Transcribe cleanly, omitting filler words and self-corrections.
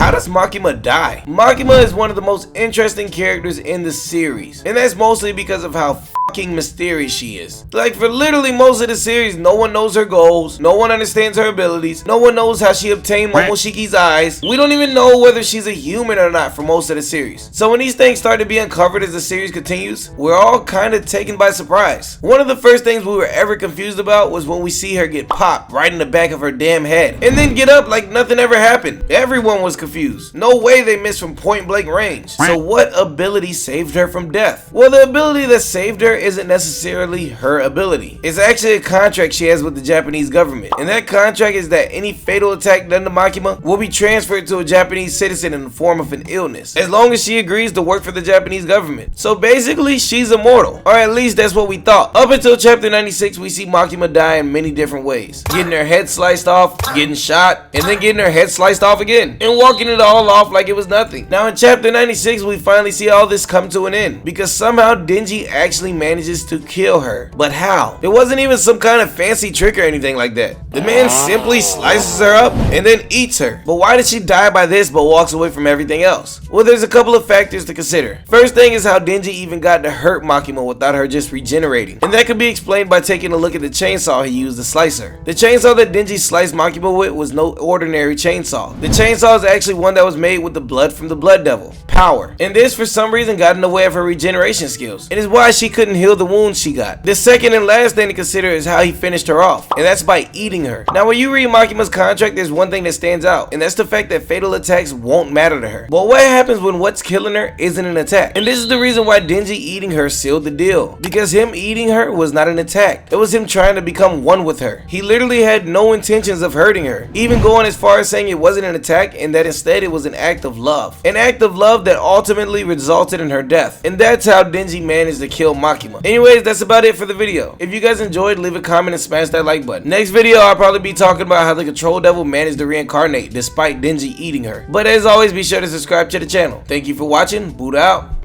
how does Makima die? Makima is one of the most interesting characters in the series, and that's mostly because of how fucking mysterious she is. Like, for literally most of the series, no one knows her goals, no one understands her abilities, no one knows how she obtained Momoshiki's eyes. We don't even know whether she's a human or not for most of the series. So when these things start to be uncovered as the series continues, we're all kind of taken by surprise. One of the first things we were ever confused about was when we see her get popped right in the back of her damn head, and then get up like nothing ever happened. Everyone was confused. No way they missed from point blank range. So what ability saved her from death? Well, the ability that saved her isn't necessarily her ability. It's actually a contract she has with the Japanese government, and that contract is that any fatal attack done to Makima will be transferred to a Japanese citizen in the form of an illness, as long as she agrees to work for the Japanese government. So basically, she's immortal, or at least that's what we thought. Up until chapter 96, we see Makima die in many different ways, getting her head sliced off, getting shot, and then getting her head sliced off again, and walking it all off like it was nothing. Now in chapter 96, we finally see all this come to an end, because somehow Denji actually manages to kill her. But how? It wasn't even some kind of fancy trick or anything like that. The man simply slices her up and then eats her. But why did she die by this but walks away from everything else? Well, there's a couple of factors to consider. First thing is how Denji even got to hurt Makima without her just regenerating, and that could be explained by taking a look at the chainsaw he used to slice her. The chainsaw that Denji sliced Makima with was no ordinary chainsaw. The chainsaw is actually one that was made with the blood from the Blood Devil, Power, and this for some reason got in the way of her regeneration skills, and is why she couldn't heal the wounds she got. The second and last thing to consider is how he finished her off, and that's by eating her. Now when you read Makima's contract, there's one thing that stands out, and that's the fact that fatal attacks won't matter to her. But what happens when what's killing her isn't an attack? And this is the reason why Denji eating her sealed the deal, because him eating her was not an attack. It was him trying to become one with her. He literally had no intentions of hurting her, even going as far as saying it wasn't an attack and that instead it was an act of love. An act of love that ultimately resulted in her death. And that's how Denji managed to kill Makima. Anyways, that's about it for the video. If you guys enjoyed, leave a comment and smash that like button. Next video, I'll probably be talking about how the Control Devil managed to reincarnate despite Denji eating her. But as always, be sure to subscribe to the channel. Thank you for watching. Buddha out.